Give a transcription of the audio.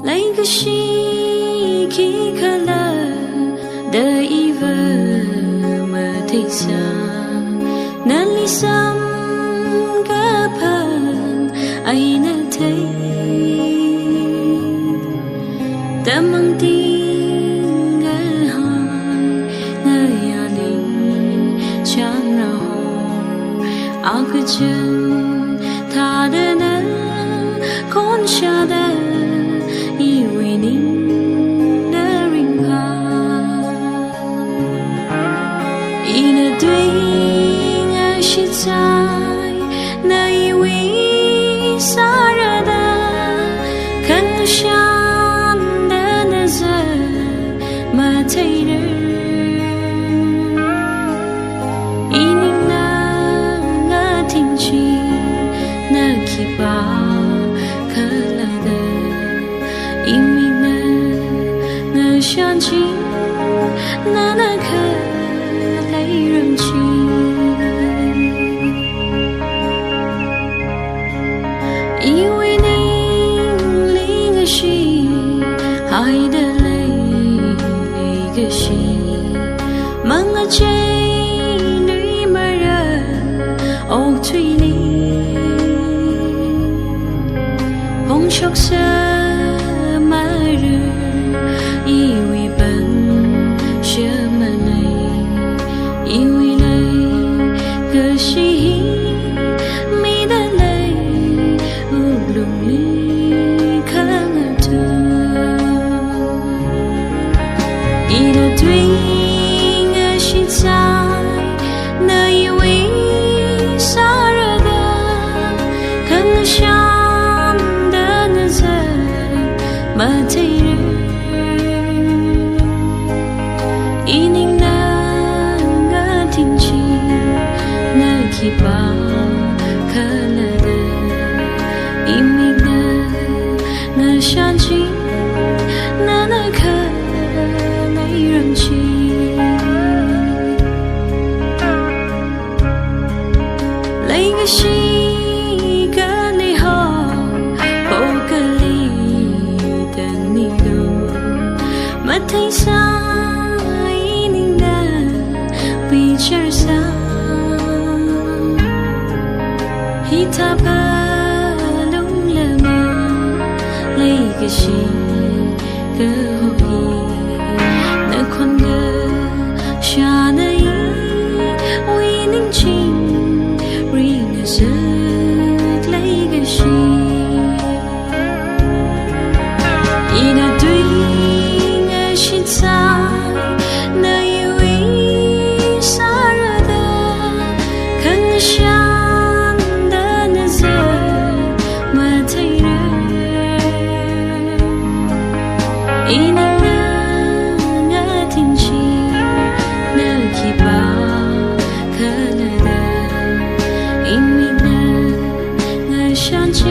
来个西去可了的一个么提上，那里上个盆爱那thấy ta mang tiếng ngỡ hỏi ngỡ ya linh chẳng nào áo cứ chân ta đến con cha đến以为您的人海，一那对爱是在那一位杀人的看想的那些马太人，一宁那听清那起吧。因为那想起那颗泪人情，因为你另个心爱的泪个心，梦啊这女么人哦对你碰触色。以为本什么泪，因为泪可惜你的泪无论你看得一大堆爱是在那一位杀人的看想的那些马太人。一宁那听清那起吧可了的，因为那想起那颗没人情，那个西个你好，后个里的你都没听上。bicara kita belum lama lagi sih kehoki nak konga shana yi winning ching ring zet lagi sih ina dui ngashin sai na想的那些马太人，一宁那听清那起吧可了的，因为那想起。